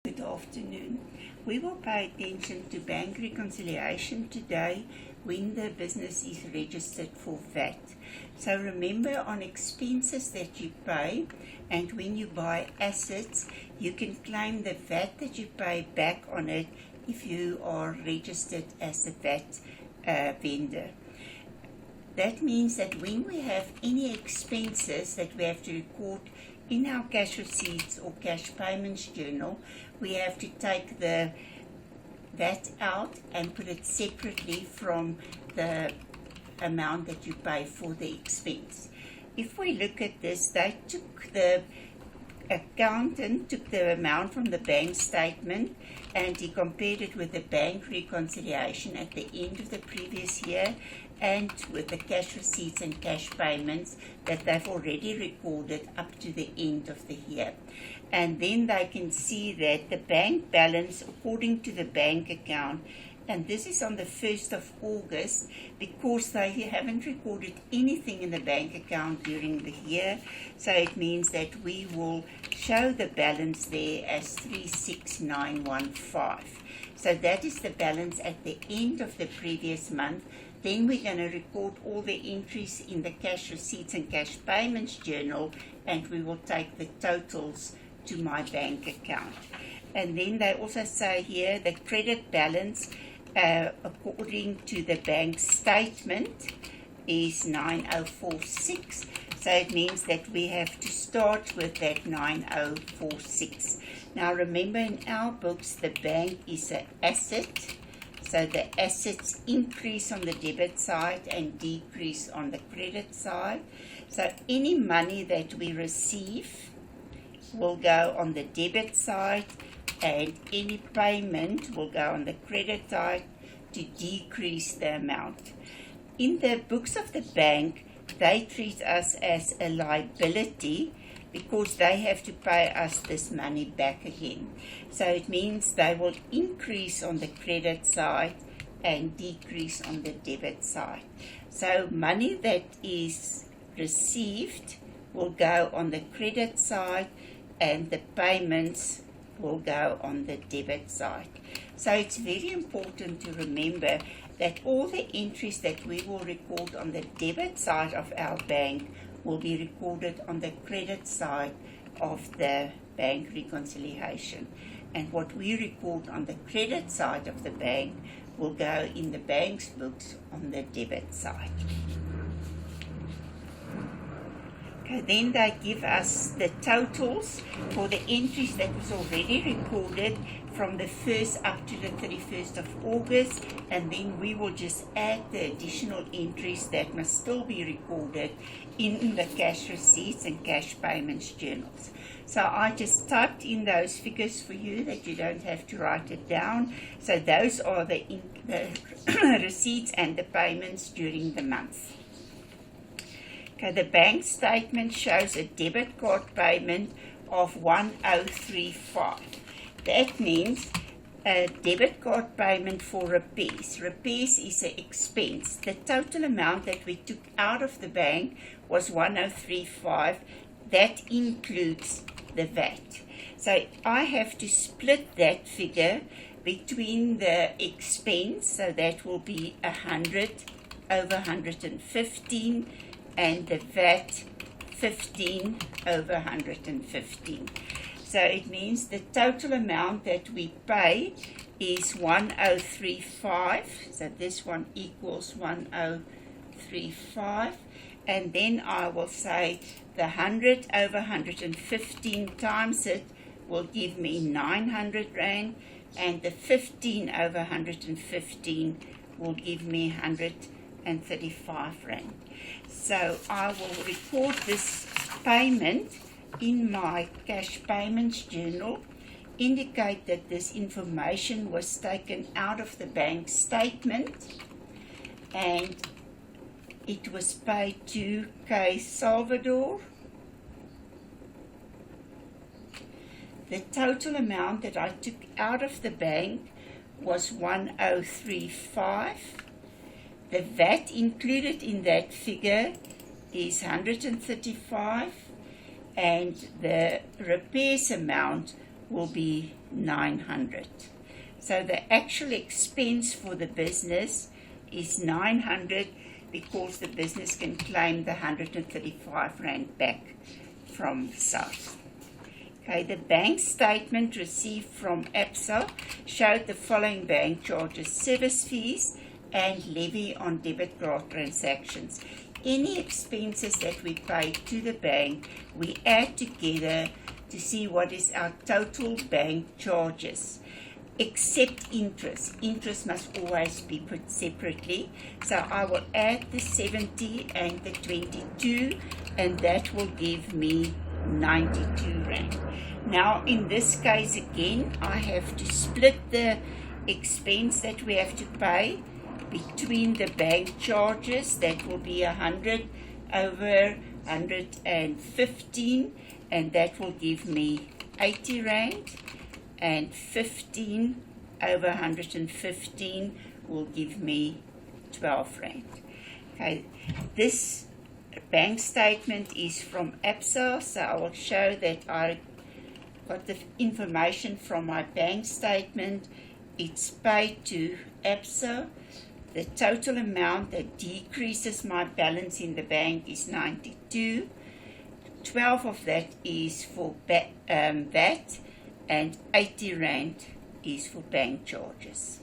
Good afternoon. We will pay attention to bank reconciliation today when the business is registered for VAT. So remember, on expenses that you pay and when you buy assets, you can claim the VAT that you pay back on it if you are registered as a VAT vendor. That means that when we have any expenses that we have to record in our cash receipts or cash payments journal, we have to take the VAT out and put it separately from the amount that you pay for the expense. If we look at this, the accountant took the amount from the bank statement and he compared it with the bank reconciliation at the end of the previous year and with the cash receipts and cash payments that they've already recorded up to the end of the year. And then they can see that the bank balance according to the bank account, and this is on the 1st of August because they haven't recorded anything in the bank account during the year. So it means that we will show the balance there as 36915. So that is the balance at the end of the previous month. Then we're going to record all the entries in the cash receipts and cash payments journal, and we will take the totals to my bank account. And then they also say here the credit balance according to the bank statement is 9046. So it means that we have to start with that 9046. Now remember, in our books the bank is an asset. So the assets increase on the debit side and decrease on the credit side. So any money that we receive will go on the debit side and any payment will go on the credit side to decrease the amount. In the books of the bank, they treat us as a liability because they have to pay us this money back again. So it means they will increase on the credit side and decrease on the debit side. So money that is received will go on the credit side and the payments will go on the debit side. So it's very important to remember that all the entries that we will record on the debit side of our bank will be recorded on the credit side of the bank reconciliation. And what we record on the credit side of the bank will go in the bank's books on the debit side. Okay, then they give us the totals for the entries that was already recorded from the 1st up to the 31st of August, and then we will just add the additional entries that must still be recorded in the cash receipts and cash payments journals. So I just typed in those figures for you that you don't have to write it down. So those are the receipts and the payments during the month. Okay, the bank statement shows a debit card payment of 1035. That means a debit card payment for repairs. Repairs is an expense. The total amount that we took out of the bank was 1035. That includes the VAT. So I have to split that figure between the expense, so that will be 100 over 115, and the VAT 15 over 115. So it means the total amount that we pay is 1035. So this one equals 1035. And then I will say the 100 over 115 times it will give me 900 Rand. And the 15 over 115 will give me 135 Rand. So I will record this payment in my cash payments journal, indicate that this information was taken out of the bank statement and it was paid to K. Salvador. The total amount that I took out of the bank was 1035. The VAT included in that figure is 135, and the repairs amount will be 900. So the actual expense for the business is 900 because the business can claim the 135 Rand back from South. Okay, the bank statement received from ABSA showed the following bank charges: service fees and levy on debit card transactions. Any expenses that we pay to the bank, we add together to see what is our total bank charges, except interest. Interest must always be put separately. So I will add the 70 and the 22, and that will give me 92 Rand. Now in this case again, I have to split the expense that we have to pay between the bank charges. That will be 100 over 115, and that will give me 80 Rand, and 15 over 115 will give me 12 Rand. Okay, this bank statement is from ABSA, so I will show that I got the information from my bank statement. It's paid to ABSA. The total amount that decreases my balance in the bank is 92. 12 of that is for VAT, and 80 Rand is for bank charges.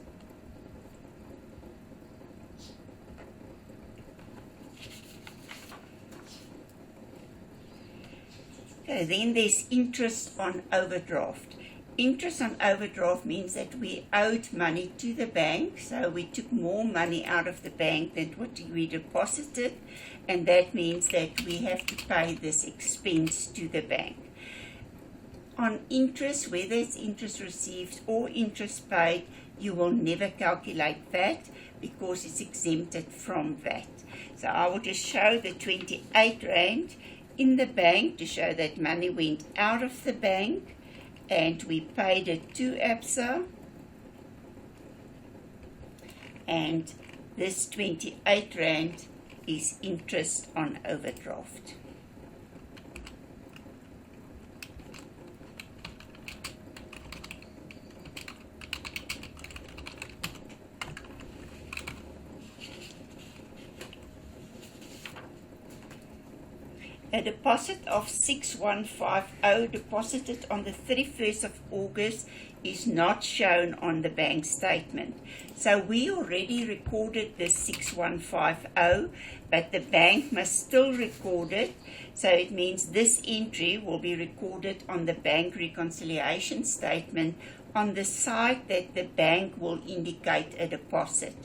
Okay, then there's interest on overdraft. Interest on overdraft means that we owed money to the bank, so we took more money out of the bank than what we deposited, and that means that we have to pay this expense to the bank. On interest, whether it's interest received or interest paid, you will never calculate VAT because it's exempted from VAT. So I will just show the 28 Rand in the bank to show that money went out of the bank and we paid it to ABSA. And this 28 Rand is interest on overdraft. A deposit of 6150 deposited on the 31st of August is not shown on the bank statement. So we already recorded the 6150, but the bank must still record it. So it means this entry will be recorded on the bank reconciliation statement on the side that the bank will indicate a deposit.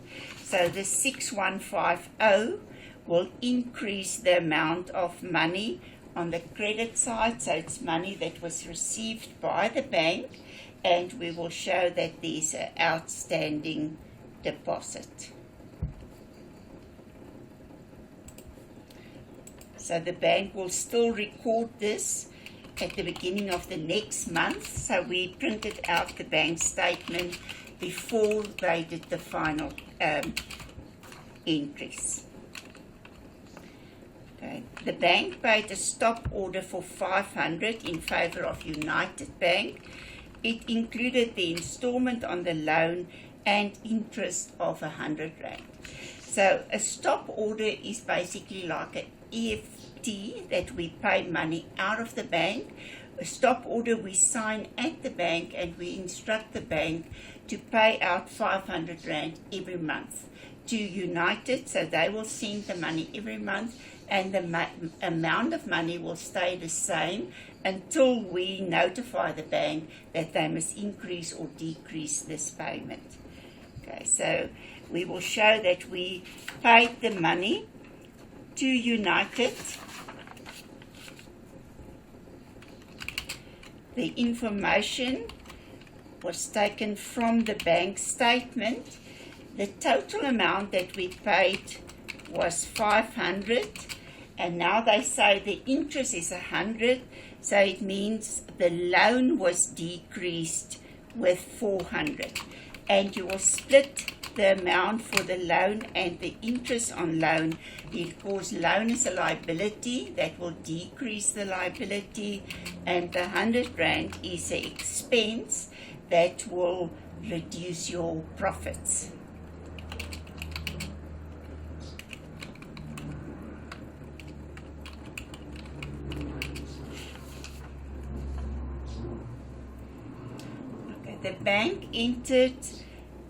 So the 6150 will increase the amount of money on the credit side, so it's money that was received by the bank, and we will show that there's an outstanding deposit. So the bank will still record this at the beginning of the next month, so we printed out the bank statement before they did the final entries. Okay. The bank paid a stop order for 500 in favor of United Bank. It included the installment on the loan and interest of 100 Rand. So a stop order is basically like an EFT that we pay money out of the bank. A stop order we sign at the bank, and we instruct the bank to pay out 500 Rand every month to United, so they will send the money every month, and the amount of money will stay the same until we notify the bank that they must increase or decrease this payment. Okay, so we will show that we paid the money to United. The information was taken from the bank statement. The total amount that we paid was 500, and now they say the interest is 100, so it means the loan was decreased with 400. And you will split the amount for the loan and the interest on loan, because loan is a liability that will decrease the liability, and the 100 Rand is an expense that will reduce your profits. Okay, the bank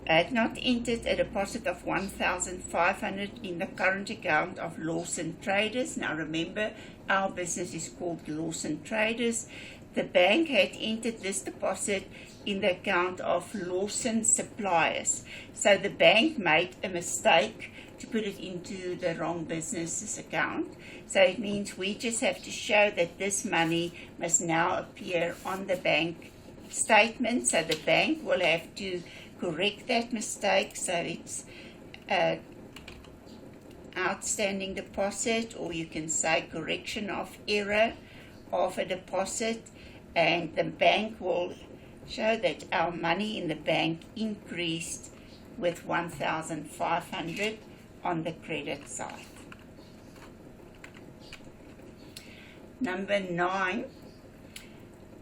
had not entered a deposit of 1,500 in the current account of Lawson Traders. Now remember, our business is called Lawson Traders. The bank had entered this deposit in the account of Lawson Suppliers. So the bank made a mistake to put it into the wrong business's account. So it means we just have to show that this money must now appear on the bank statement. So the bank will have to correct that mistake. So it's outstanding deposit, or you can say correction of error of a deposit, and the bank will show that our money in the bank increased with 1,500 on the credit side. Number 9,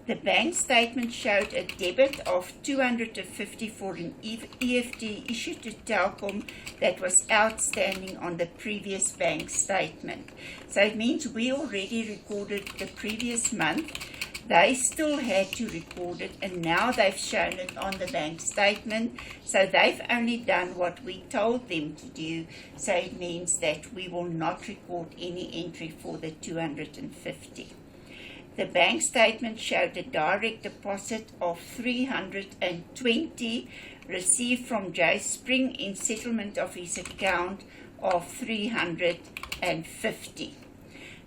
the bank statement showed a debit of 250 for an EFT issued to Telkom that was outstanding on the previous bank statement. So it means we already recorded the previous month. They still had to record it, and now they've shown it on the bank statement. So they've only done what we told them to do. So it means that we will not record any entry for the 250. The bank statement showed a direct deposit of 320 received from Jay Spring in settlement of his account of 350.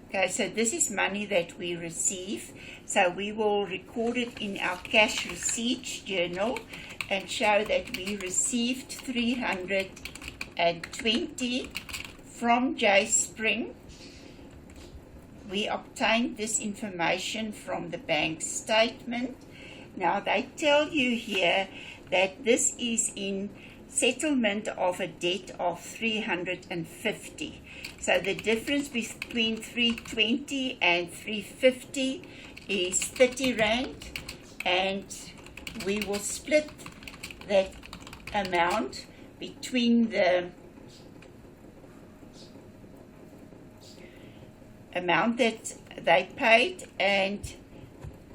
Okay, so this is money that we receive. So we will record it in our cash receipts journal and show that we received 320 from Jay Spring. We obtained this information from the bank statement. Now they tell you here that this is in settlement of a debt of 350. So the difference between 320 and 350 is 30 Rand, and we will split that amount between the amount that they paid and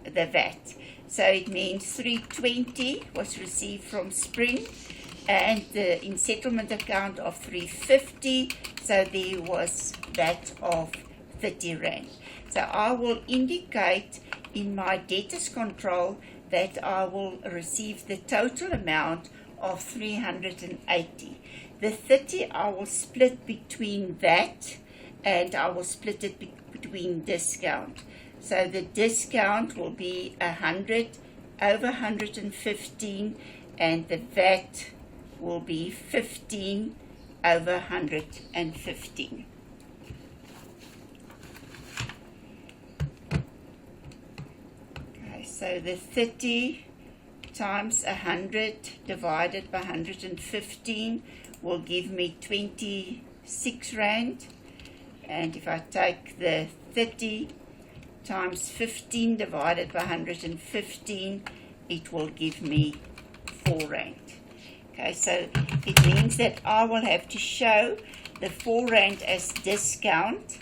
the VAT. So it means 320 was received from Spring, and the in settlement account of 350, so there was that of 30 Rand. So I will indicate in my debtors control that I will receive the total amount of 380. The 30 I will split between that, and I will split it between discount. So the discount will be 100 over 115, and the VAT will be 15 over 115. Okay, so the 30 times 100 divided by 115 will give me 26 Rand. And if I take the 30 times 15 divided by 115, it will give me 4 Rand. Okay, so it means that I will have to show the 4 Rand as discount,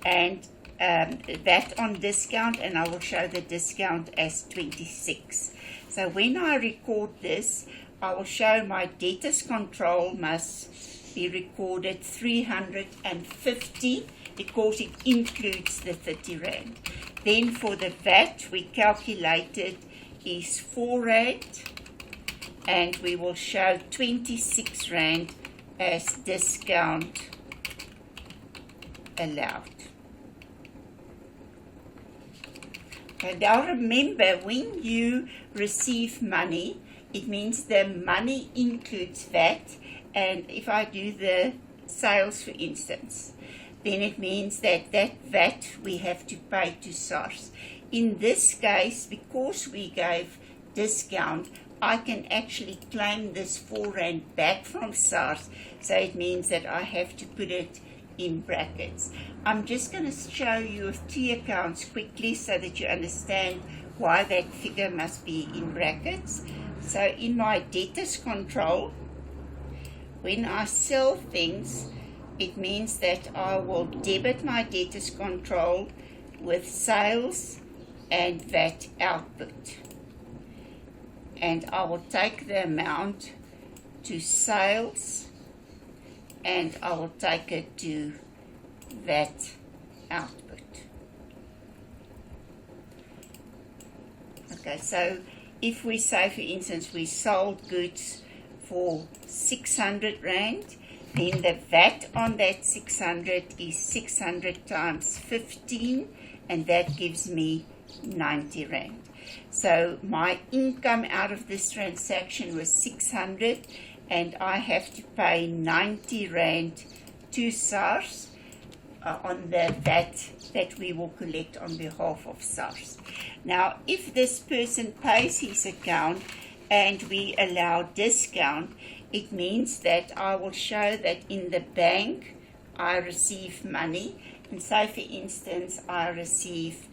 and that on discount, and I will show the discount as 26. So when I record this, I will show my debtors control must be recorded 350 because it includes the 30 Rand. Then for the VAT, we calculated is 4 Rand, and we will show 26 Rand as discount allowed. And now remember, when you receive money, it means the money includes VAT, and if I do the sales, for instance, then it means that that VAT we have to pay to SARS. In this case, because we gave discount, I can actually claim this 4 Rand back from SARS, so it means that I have to put it in brackets. I'm just going to show you 3 accounts quickly so that you understand why that figure must be in brackets. So in my debtors control, when I sell things, it means that I will debit my debtors control with sales and VAT output. And I will take the amount to sales and I will take it to VAT output. Okay, so if we say, for instance, we sold goods for 600 Rand, then the VAT on that 600 is 600 times 15, and that gives me 90 Rand. So my income out of this transaction was 600, and I have to pay 90 Rand to SARS on the VAT that we will collect on behalf of SARS. Now, if this person pays his account and we allow discount, it means that I will show that in the bank I receive money. And so, for instance, I receive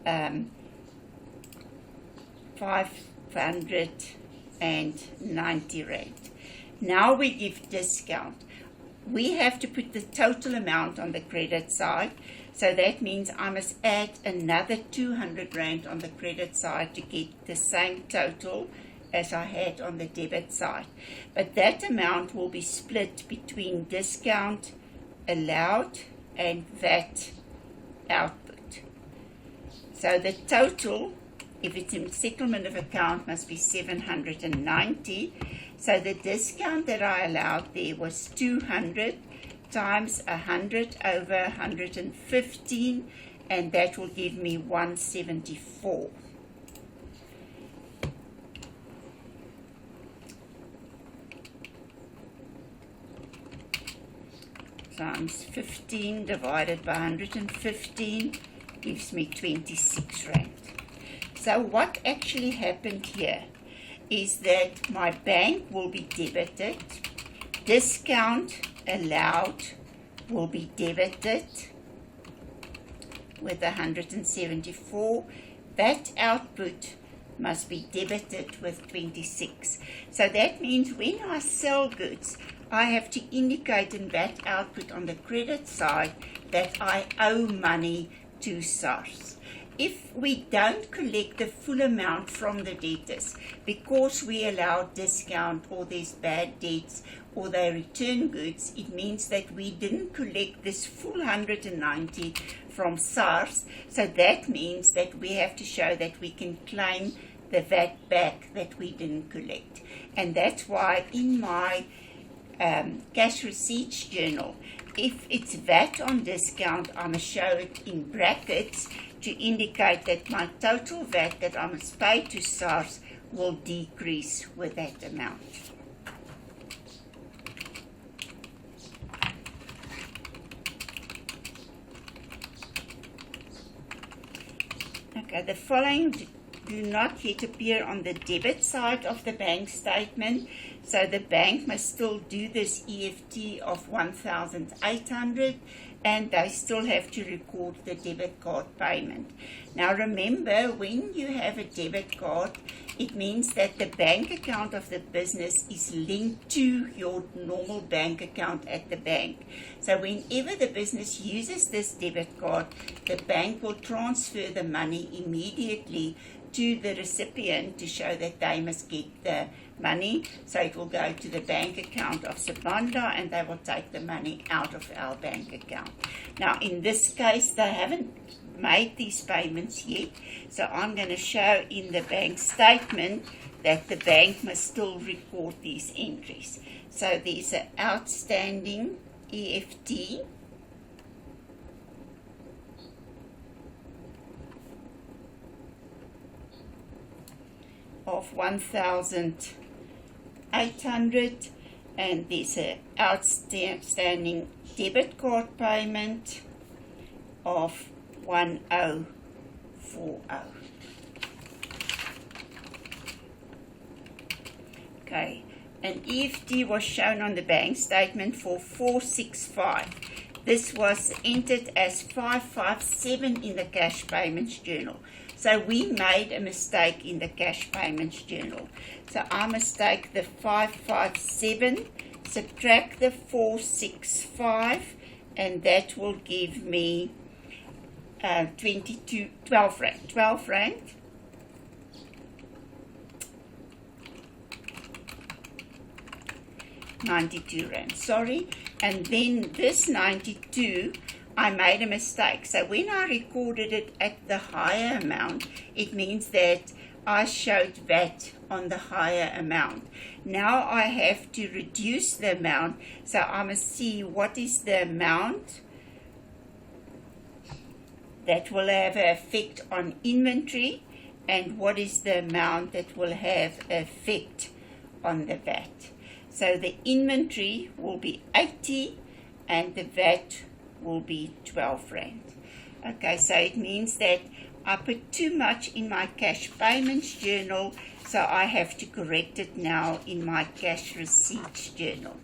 590 Rand. Now we give discount. We have to put the total amount on the credit side. So that means I must add another 200 Rand on the credit side to get the same total as I had on the debit side. But that amount will be split between discount allowed and VAT output. So the total, if it's in settlement of account, must be 790. So the discount that I allowed there was 200 times 100 over 115, and that will give me 174. Times 15 divided by 115 gives me 26 Rand. So what actually happened here is that my bank will be debited, discount allowed will be debited with 174, VAT output must be debited with 26. So that means when I sell goods, I have to indicate in VAT output on the credit side that I owe money to SARS. If we don't collect the full amount from the debtors because we allow discount or there's bad debts or they return goods, it means that we didn't collect this full 190 from SARS. So that means that we have to show that we can claim the VAT back that we didn't collect. And that's why in my cash receipts journal, if it's VAT on discount, I must show it in brackets to indicate that my total VAT that I must pay to SARS will decrease with that amount. Okay, the following do not yet appear on the debit side of the bank statement, so the bank must still do this EFT of 1,800 and they still have to record the debit card payment. Now remember, when you have a debit card, it means that the bank account of the business is linked to your normal bank account at the bank. So whenever the business uses this debit card, the bank will transfer the money immediately to the recipient to show that they must get the money. So it will go to the bank account of Sabanda and they will take the money out of our bank account. Now in this case, they haven't made these payments yet, so I'm going to show in the bank statement that the bank must still record these entries. So there's an outstanding EFT of 1,800 and there's an outstanding debit card payment of 1040. Okay, an EFT was shown on the bank statement for 465. This was entered as 557 in the cash payments journal. So we made a mistake in the cash payments journal. So I must take the 557, subtract the 465, and that will give me 12 rand. 12 rand. £92, sorry. And then this 92, I made a mistake. So when I recorded it at the higher amount, it means that I showed VAT on the higher amount. Now I have to reduce the amount, so I must see what is the amount that will have an effect on inventory and what is the amount that will have an effect on the VAT. So the inventory will be 80 and the VAT will be 12 rand. Okay, so it means that I put too much in my cash payments journal, so I have to correct it now in my cash receipts journal.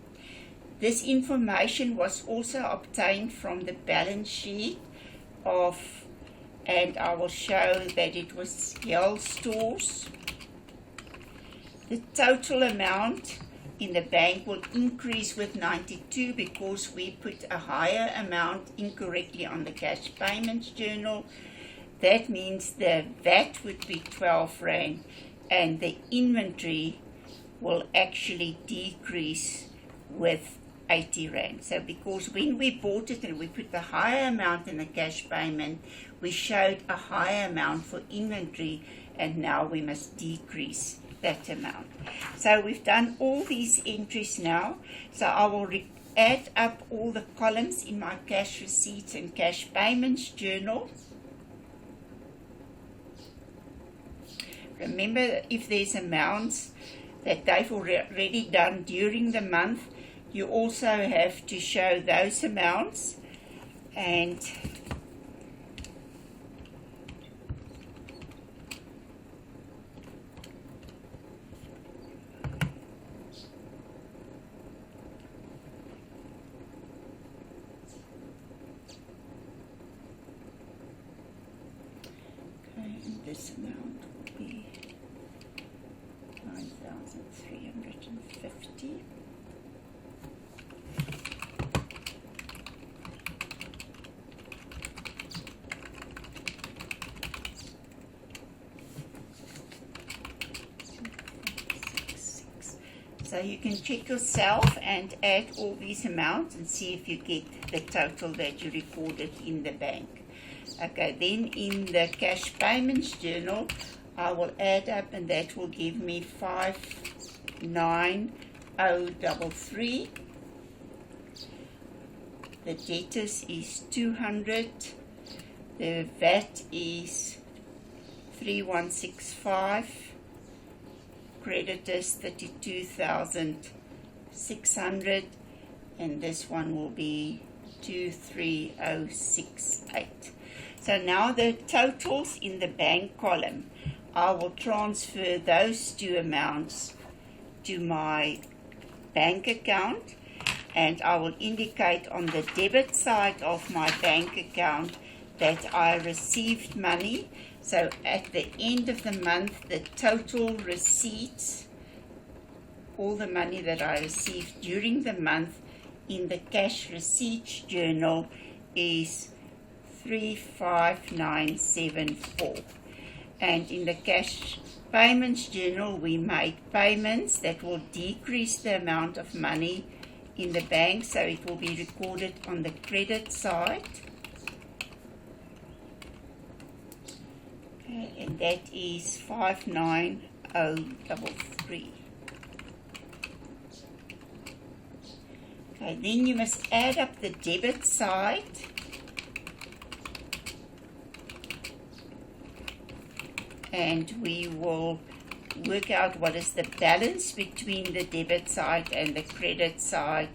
This information was also obtained from the balance sheet and I will show that it was Yale stores. The total amount in the bank will increase with 92 because we put a higher amount incorrectly on the cash payments journal. That means the VAT would be 12 rand and the inventory will actually decrease with 80 rand. So because when we bought it and we put the higher amount in the cash payment, we showed a higher amount for inventory, and now we must decrease that amount. So we've done all these entries now. So I will add up all the columns in my cash receipts and cash payments journal. Remember, if there's amounts that they've already done during the month, you also have to show those amounts. And this amount will be 9,350. So you can check yourself and add all these amounts and see if you get the total that you recorded in the bank. Okay, then in the cash payments journal, I will add up and that will give me 59033. The debtors is 200. The VAT is 3165. Creditors 32,600. And this one will be 23068. So now the totals in the bank column, I will transfer those two amounts to my bank account, and I will indicate on the debit side of my bank account that I received money. So at the end of the month, the total receipts, all the money that I received during the month in the cash receipts journal is 35974. And in the cash payments journal, we make payments that will decrease the amount of money in the bank, so it will be recorded on the credit side. Okay, and that is 59033. Okay, then you must add up the debit side. And we will work out what is the balance between the debit side and the credit side.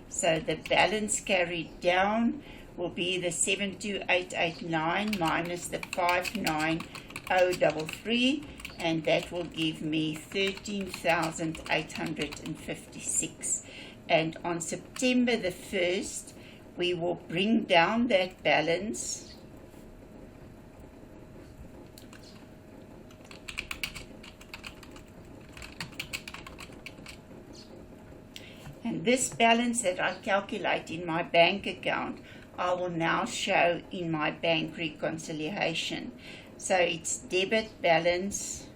So the balance carried down will be the 72889 minus the 59033, and that will give me 13,856. And on September the 1st, we will bring down that balance And this balance that I calculate in my bank account, I will now show in my bank reconciliation. So it's debit balance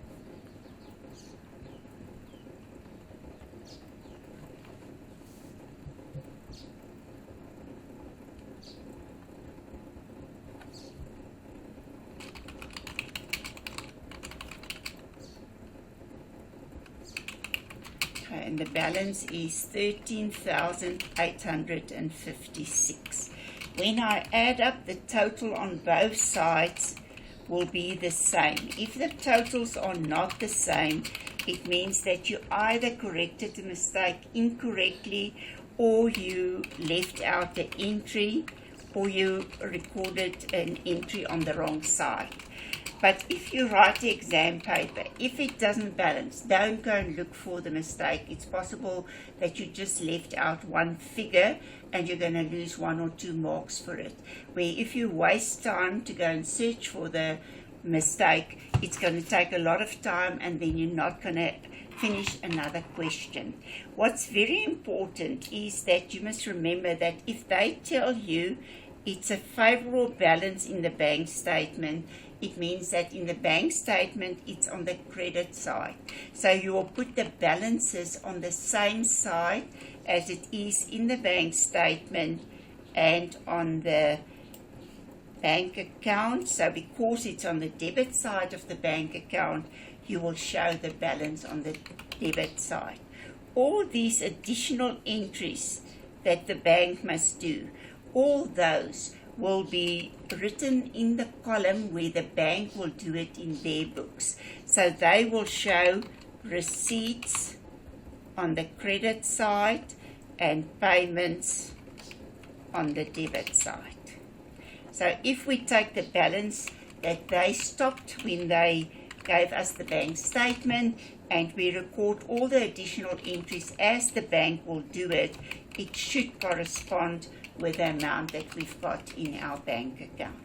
and the balance is 13,856. When I add up the total on both sides will be the same. If the totals are not the same, it means that you either corrected the mistake incorrectly, or you left out the entry, or you recorded an entry on the wrong side. But if you write the exam paper, if it doesn't balance, don't go and look for the mistake. It's possible that you just left out one figure and you're going to lose 1 or 2 marks for it. Where if you waste time to go and search for the mistake, it's going to take a lot of time and then you're not going to finish another question. What's very important is that you must remember that if they tell you it's a favorable balance in the bank statement, it means that in the bank statement it's on the credit side. So you will put the balances on the same side as it is in the bank statement and on the bank account. So because it's on the debit side of the bank account, you will show the balance on the debit side. All these additional entries that the bank must do, all those will be written in the column where the bank will do it in their books. So they will show receipts on the credit side and payments on the debit side. So if we take the balance that they stopped when they gave us the bank statement and we record all the additional entries as the bank will do it, it should correspond with the amount that we've got in our bank account.